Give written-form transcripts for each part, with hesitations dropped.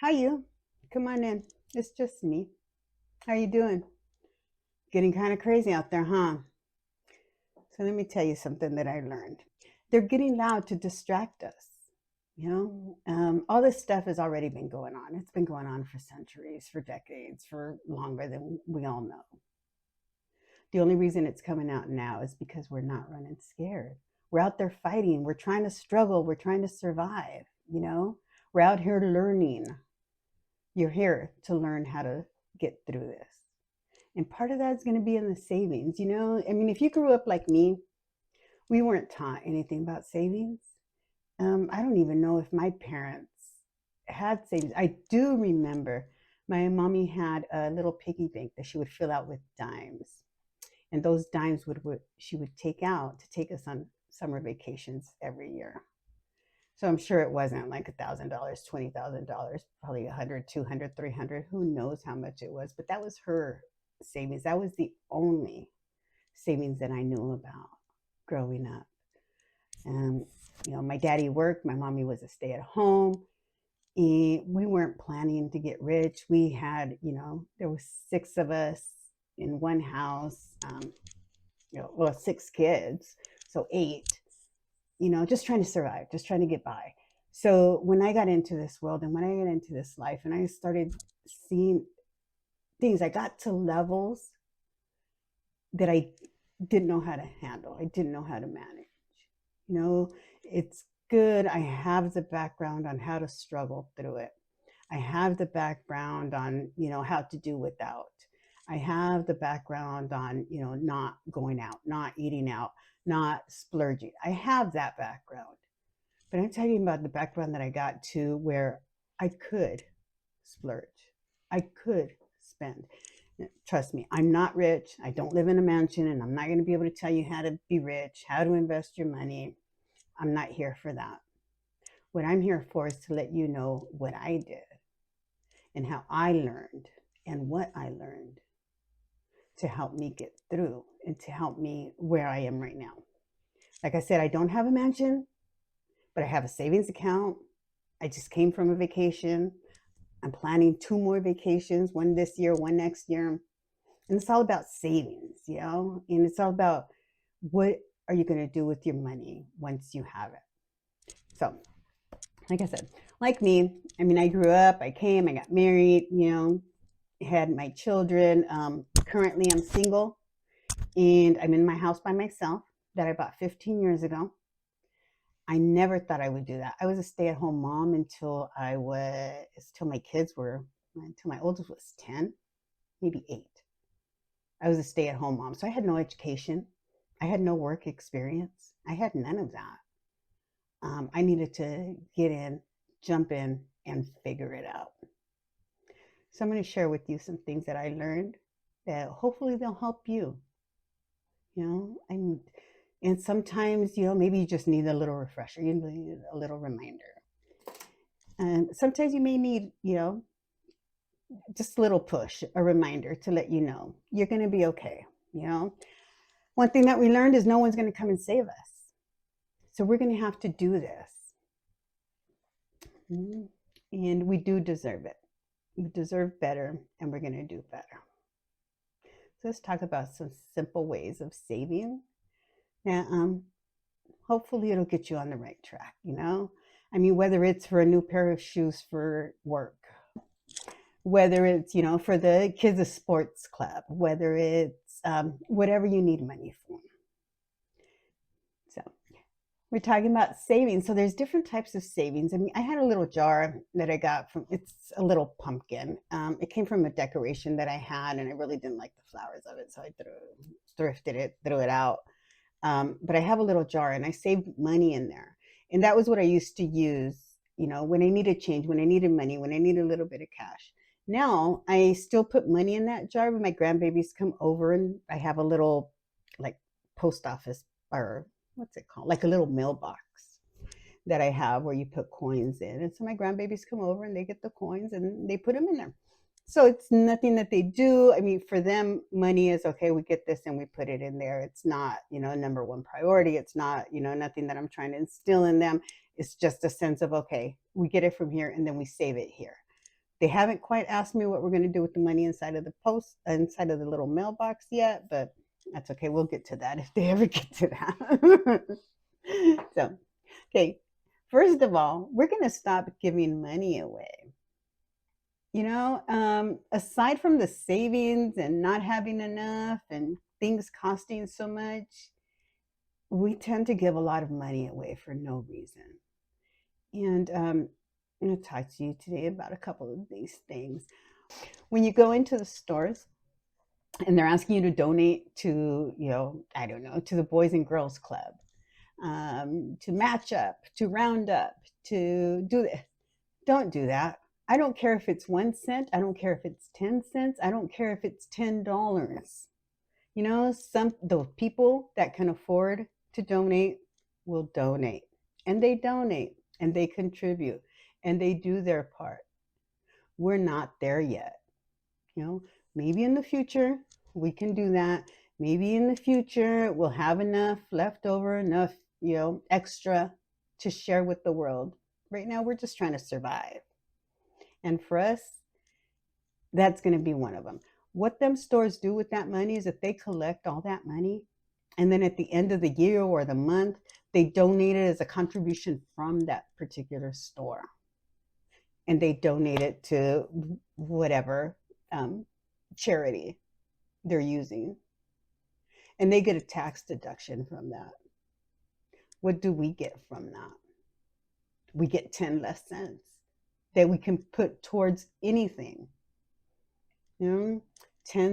Hi, you. Come on in. It's just me. How you doing? Getting kind of crazy out there, huh? So let me tell you something that I learned. They're getting loud to distract us. All this stuff has already been going on. It's been going on for centuries, for decades, for longer than we all know. The only reason it's coming out now is because we're not running scared. We're out there fighting. We're trying to struggle. We're trying to survive. We're out here learning. You're here to learn how to get through this. And part of that is going to be in the savings. If you grew up like me, we weren't taught anything about savings. I don't even know if my parents had savings. I do remember my mommy had a little piggy bank that she would fill out with dimes. And those dimes would she would take out to take us on summer vacations every year. So I'm sure it wasn't like $1,000, $20,000, probably 100, 200, 300. Who knows how much it was? But that was her savings. That was the only savings that I knew about growing up. And my daddy worked. My mommy was a stay-at-home. And we weren't planning to get rich. We had, there was 6 of us in one house. Well, 6 kids, so 8. Just trying to survive, just trying to get by. So when I got into this world and when I got into this life and I started seeing things, I got to levels that I didn't know how to handle. I didn't know how to manage. It's good. I have the background on how to struggle through it. I have the background on, how to do without. I have the background on, not going out, not eating out, not splurging. I have that background. But I'm talking about the background that I got to where I could splurge. I could spend. Trust me, I'm not rich. I don't live in a mansion, and I'm not going to be able to tell you how to be rich, how to invest your money. I'm not here for that. What I'm here for is to let you know what I did and how I learned and what I learned to help me get through and to help me where I am right now. Like I said, I don't have a mansion, but I have a savings account. I just came from a vacation. I'm planning 2 more vacations, one this year, one next year. And it's all about savings, and it's all about what are you going to do with your money once you have it. So, like I said, like me, I grew up, I got married, had my children. Currently, I'm single and I'm in my house by myself that I bought 15 years ago. I never thought I would do that. I was a stay-at-home mom until my oldest was 10, maybe 8. I was a stay-at-home mom. So I had no education. I had no work experience. I had none of that. I needed to get in, jump in, and figure it out. So I'm going to share with you some things that I learned that hopefully they'll help you. And sometimes, maybe you just need a little refresher. You need a little reminder. And sometimes you may need, just a little push, a reminder to let you know you're going to be okay. One thing that we learned is no one's going to come and save us. So we're going to have to do this. And we do deserve it. We deserve better, and we're going to do better. So let's talk about some simple ways of saving. Now, hopefully it'll get you on the right track, whether it's for a new pair of shoes for work, whether it's, for the kids' sports club, whether it's whatever you need money for. So we're talking about savings. So there's different types of savings. I had a little jar that I got it's a little pumpkin. It came from a decoration that I had, and I really didn't like the flowers of it. So I thrifted it, threw it out. But I have a little jar and I saved money in there. And that was what I used to use, when I needed change, when I needed money, when I needed a little bit of cash. Now I still put money in that jar when my grandbabies come over, and I have a little like post office, or what's it called? Like a little mailbox that I have where you put coins in. And so my grandbabies come over and they get the coins and they put them in there. So it's nothing that they do. I mean, for them, money is okay, we get this and we put it in there. It's not, number one priority. It's not, nothing that I'm trying to instill in them. It's just a sense of, okay, we get it from here and then we save it here. They haven't quite asked me what we're going to do with the money inside of the inside of the little mailbox yet, but that's okay. We'll get to that if they ever get to that. So, okay, first of all, we're going to stop giving money away. Aside from the savings and not having enough and things costing so much, we tend to give a lot of money away for no reason. And I'm going to talk to you today about a couple of these things. When you go into the stores and they're asking you to donate to, I don't know, to the Boys and Girls Club, to match up, to round up, to do this, don't do that. I don't care if it's 1 cent. I don't care if it's 10 cents. I don't care if it's $10. The people that can afford to donate will donate, and they donate, and they contribute, and they do their part. We're not there yet. Maybe in the future we can do that. Maybe in the future we'll have enough left over, enough, extra to share with the world. Right now we're just trying to survive. And for us, that's going to be one of them. What them stores do with that money is that they collect all that money, and then at the end of the year or the month, they donate it as a contribution from that particular store. And they donate it to whatever charity they're using. And they get a tax deduction from that. What do we get from that? We get 10 less cents that we can put towards anything. 10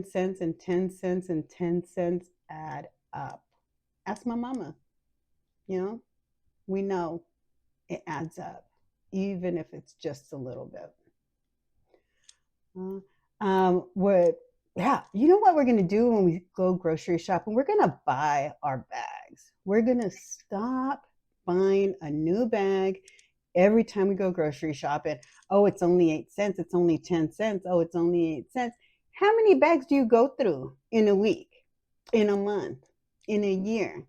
cents and 10 cents and 10 cents add up. Ask my mama. We know it adds up, even if it's just a little bit. You know what we're going to do when we go grocery shopping? We're going to buy our bags. We're going to stop buying a new bag every time we go grocery shopping. Oh, it's only 8 cents. It's only 10 cents. Oh, it's only 8 cents. How many bags do you go through in a week, in a month, in a year?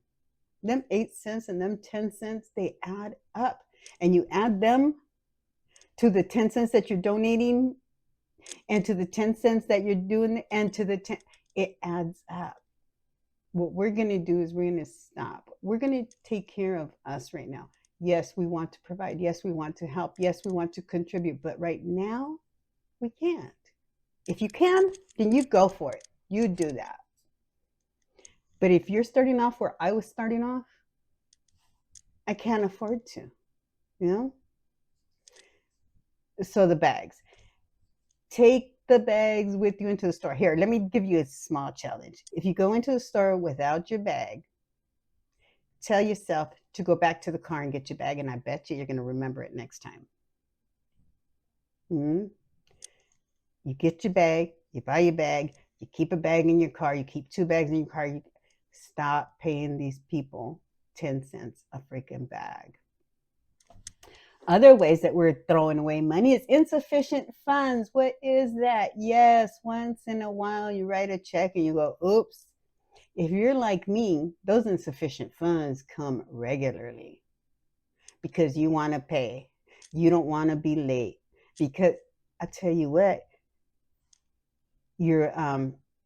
Them 8 cents and them 10 cents, they add up. And you add them to the 10 cents that you're donating, and to the 10 cents that you're doing, and to the 10, it adds up. What we're going to do is we're going to stop. We're going to take care of us right now. Yes, we want to provide. Yes, we want to help. Yes, we want to contribute. But right now, we can't. If you can, then you go for it. You do that. But if you're starting off where I was starting off, I can't afford to, So the bags. Take the bags with you into the store. Here, let me give you a small challenge. If you go into the store without your bag, tell yourself to go back to the car and get your bag, and I bet you're going to remember it next time. You get your bag, you buy your bag, you keep a bag in your car, you keep 2 bags in your car. You stop paying these people 10 cents a freaking bag. Other ways that we're throwing away money is insufficient funds. What is that? Yes, once in a while you write a check and you go, oops. If you're like me, those insufficient funds come regularly because you want to pay. You don't want to be late. Because I tell you what, your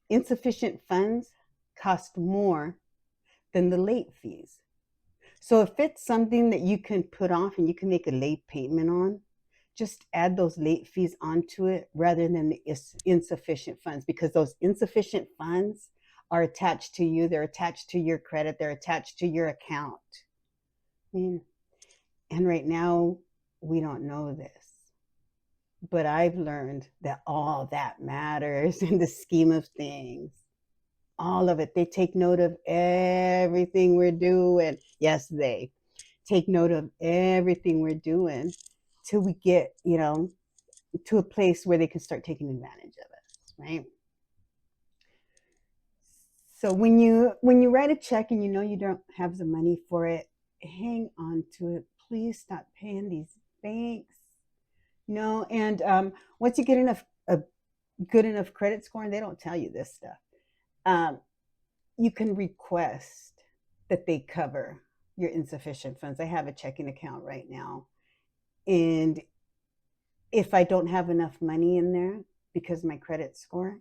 insufficient funds cost more than the late fees. So if it's something that you can put off and you can make a late payment on, just add those late fees onto it rather than the insufficient funds, because those insufficient funds are attached to you. They're attached to your credit. They're attached to your account. And right now, we don't know this. But I've learned that all that matters in the scheme of things. All of it. They take note of everything we're doing. Yes, they take note of everything we're doing till we get, to a place where they can start taking advantage of us, right? So when you write a check and you don't have the money for it, hang on to it. Please stop paying these banks. And once you get enough good enough credit score, and they don't tell you this stuff. Um, you can request that they cover your insufficient funds. I have a checking account right now, and if I don't have enough money in there because of my credit score,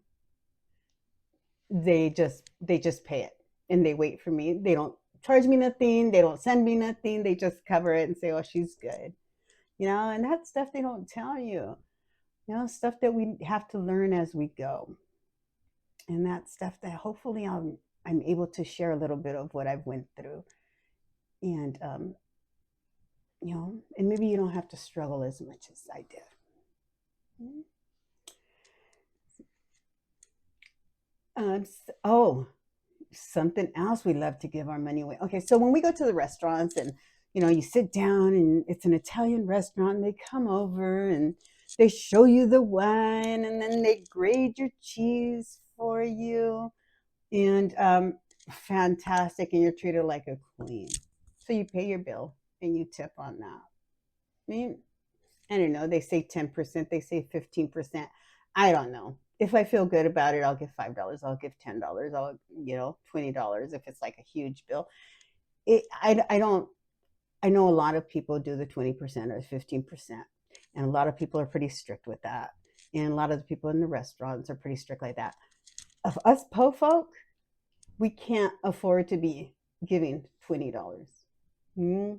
they just pay it and they wait for me. They don't charge me nothing. They don't send me nothing. They just cover it and say, "Oh, she's good." And that's stuff they don't tell you. Stuff that we have to learn as we go. And that's stuff that hopefully I'm able to share a little bit of what I've went through. And and maybe you don't have to struggle as much as I did. Oh, something else we love to give our money away. Okay, so when we go to the restaurants and you sit down and it's an Italian restaurant and they come over and they show you the wine and then they grade your cheese for you and fantastic, and you're treated like a queen. So you pay your bill and you tip on that. I mean, I don't know. They say 10%, they say 15%. I don't know. If I feel good about it, I'll give $5. I'll give $10. I'll, $20 if it's like a huge bill. I don't. I know a lot of people do the 20% or 15%, and a lot of people are pretty strict with that. And a lot of the people in the restaurants are pretty strict like that. Of us po folk, we can't afford to be giving $20. Mm,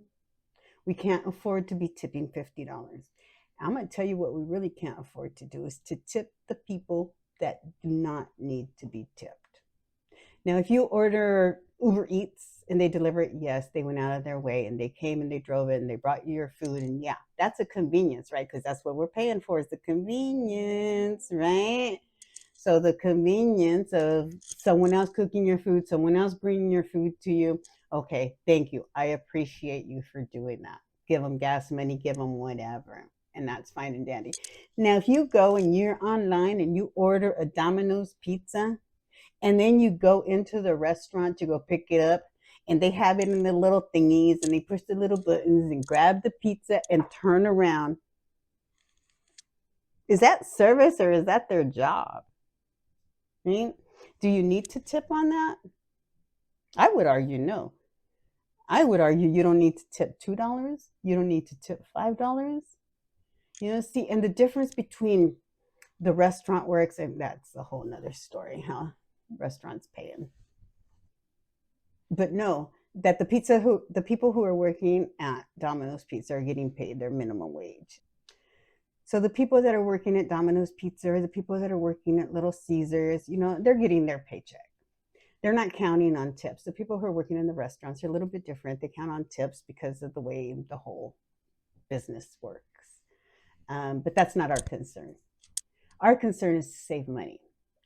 we can't afford to be tipping $50. I'm going to tell you what we really can't afford to do is to tip the people that do not need to be tipped. Now, if you order Uber Eats and they deliver it, yes, they went out of their way and they came and they drove it and they brought you your food. And yeah, that's a convenience, right? Because that's what we're paying for is the convenience, right? So the convenience of someone else cooking your food, someone else bringing your food to you. Okay, thank you. I appreciate you for doing that. Give them gas money, give them whatever. And that's fine and dandy. Now, if you go and you're online and you order a Domino's pizza, and then you go into the restaurant to go pick it up, and they have it in the little thingies, and they push the little buttons and grab the pizza and turn around. Is that service or is that their job? Right? Do you need to tip on that? I would argue no. I would argue you don't need to tip $2. You don't need to tip $5. See, and the difference between the restaurant works, and that's a whole nother story, how restaurants paying. But no, that the people who are working at Domino's Pizza are getting paid their minimum wage. So the people that are working at Domino's Pizza or the people that are working at Little Caesars, they're getting their paycheck. They're not counting on tips. The people who are working in the restaurants are a little bit different. They count on tips because of the way the whole business works. But that's not our concern. Our concern is to save money.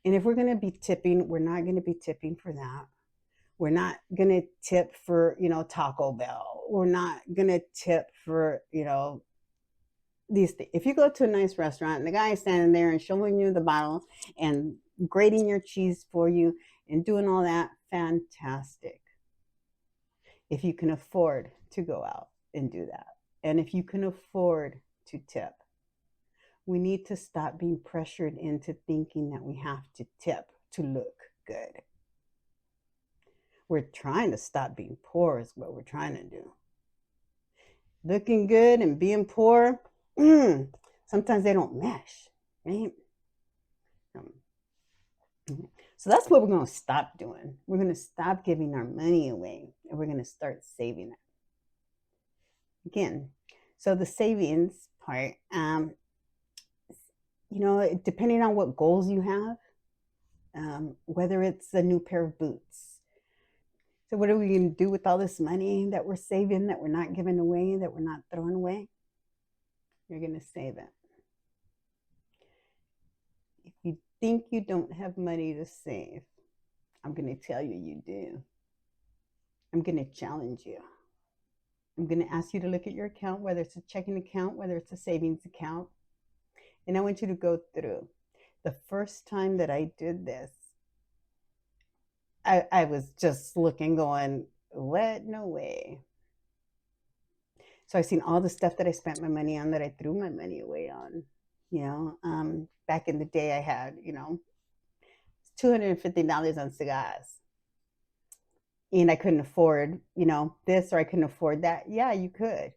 And if we're going to be tipping, we're not going to be tipping for that. We're not going to tip for, Taco Bell. We're not going to tip for, these things. If you go to a nice restaurant and the guy is standing there and showing you the bottle and grating your cheese for you and doing all that, fantastic. If you can afford to go out and do that, and if you can afford to tip, we need to stop being pressured into thinking that we have to tip to look good. We're trying to stop being poor is what we're trying to do. Looking good and being poor, sometimes they don't mesh, right? So that's what we're going to stop doing. We're going to stop giving our money away and we're going to start saving it. Again, so the savings part, depending on what goals you have, whether it's a new pair of boots. So what are we going to do with all this money that we're saving, that we're not giving away, that we're not throwing away? You're going to save it. If you think you don't have money to save, I'm going to tell you you do. I'm going to challenge you. I'm going to ask you to look at your account, whether it's a checking account, whether it's a savings account. And I want you to go through. The first time that I did this, I was just looking, going, what? No way. So I've seen all the stuff that I spent my money on, that I threw my money away on. Back in the day, I had, $250 on cigars, and I couldn't afford, this, or I couldn't afford that. Yeah, you could.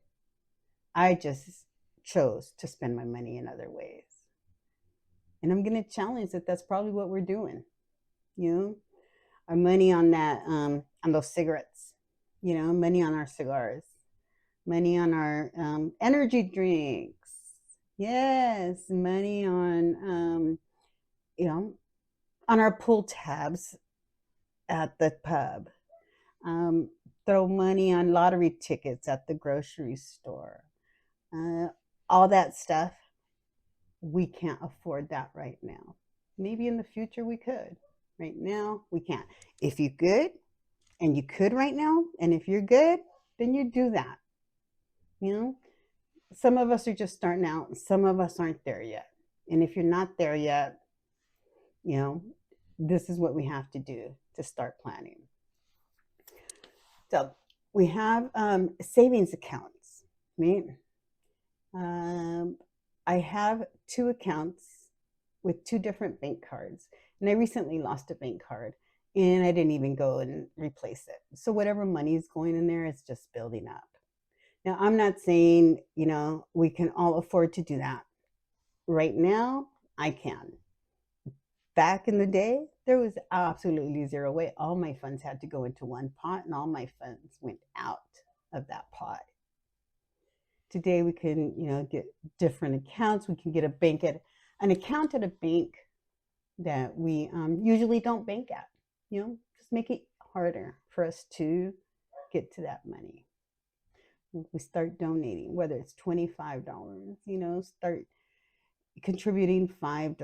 I just chose to spend my money in other ways. And I'm going to challenge that that's probably what we're doing, you know, our money on on those cigarettes, money on our cigars, money on our energy drinks. Yes, money you know, on our pull tabs at the pub. Um, Throw money on lottery tickets at the grocery store. Uh, all that stuff, we can't afford that right now. Maybe in the future we could. Right now, we can't. If you could, and you could right now, and if you're good, then you do that. You know, some of us are just starting out, and some of us aren't there yet. And if you're not there yet, you know, this is what we have to do to start planning. So we have savings accounts, right? Um, I have two accounts with two different bank cards, and I recently lost a bank card, and I didn't even go and replace it. So whatever money is going in there is just building up. Now, I'm not saying, we can all afford to do that. Right now, I can. Back in the day, there was absolutely zero way. All my funds had to go into one pot, and all my funds went out of that pot. Today, we can, get different accounts. We can get an account at a bank that we usually don't bank at. Just make it harder for us to get to that money. We start donating, whether it's $25, start contributing $5,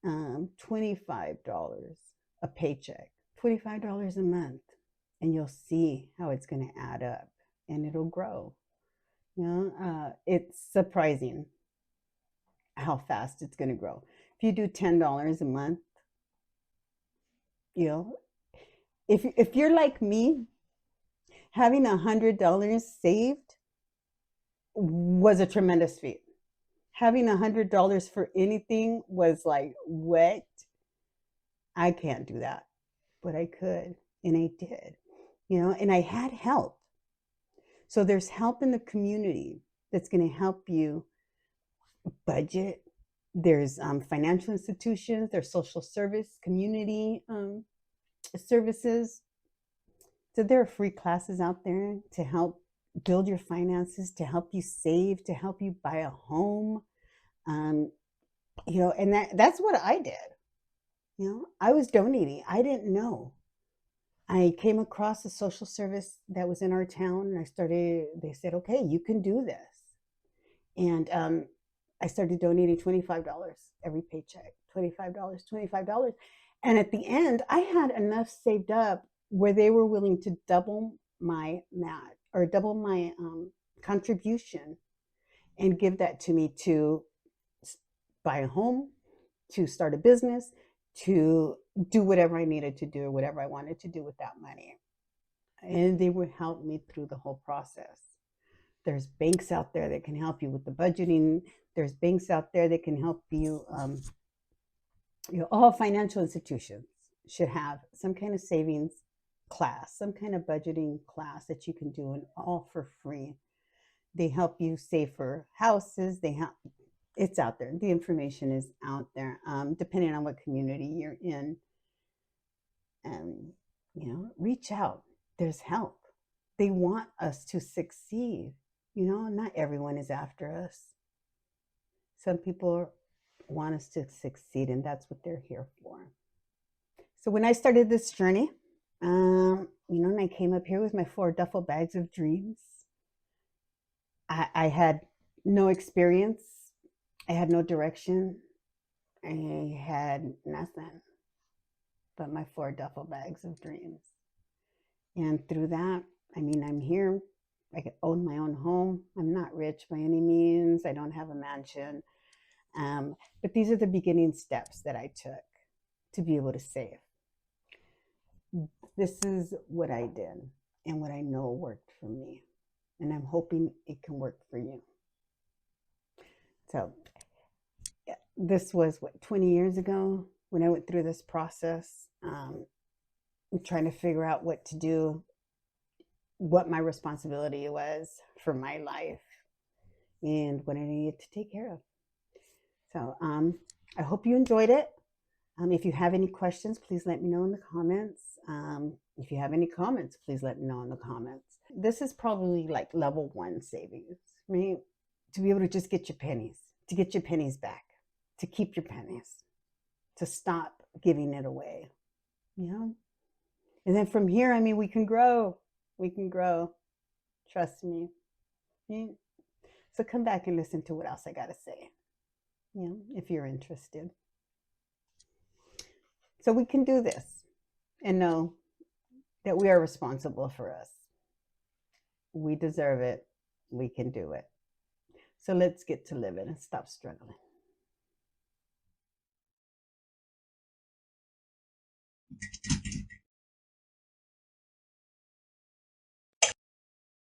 $25 a paycheck, $25 a month, and you'll see how it's going to add up, and it'll grow. It's surprising how fast it's going to grow. If you do $10 a month, you know, if you're like me, having $100 saved was a tremendous feat. Having $100 for anything was like, what? I can't do that, but I could, and I did, and I had help. So there's help in the community that's going to help you budget. There's financial institutions, there's social service, community services. So there are free classes out there to help build your finances, to help you save, to help you buy a home. Um, and that's what I did. I was donating. I didn't know. I came across a social service that was in our town, and they said, okay, you can do this. And I started donating $25 every paycheck, $25, $25. And at the end, I had enough saved up where they were willing to double my match or double my contribution and give that to me to buy a home, to start a business, to do whatever I needed to do, or whatever I wanted to do with that money. And they would help me through the whole process. There's banks out there that can help you with the budgeting. There's banks out there that can help you. All financial institutions should have some kind of savings class, some kind of budgeting class that you can do, and all for free. They help you save for houses. It's out there. The information is out there, depending on what community you're in. And, reach out. There's help. They want us to succeed. Not everyone is after us. Some people want us to succeed, and that's what they're here for. So when I started this journey, and I came up here with my 4 duffel bags of dreams, I had no experience. I had no direction. I had nothing but my 4 duffel bags of dreams. And through that, I'm here. I own my own home. I'm not rich by any means. I don't have a mansion. But these are the beginning steps that I took to be able to save. This is what I did and what I know worked for me. And I'm hoping it can work for you. So this was what, 20 years ago when I went through this process, trying to figure out what to do, what my responsibility was for my life, and what I needed to take care of. So I hope you enjoyed it. If you have any questions, please let me know in the comments. If you have any comments, please let me know in the comments. This is probably like level 1 savings, right? To be able to just get your pennies, to get your pennies back, to keep your pennies, to stop giving it away, you know? And then from here, I mean, we can grow. We can grow. Trust me. Right? So come back and listen to what else I got to say, you know, if you're interested. So we can do this and know that we are responsible for us. We deserve it. We can do it. So let's get to living and stop struggling.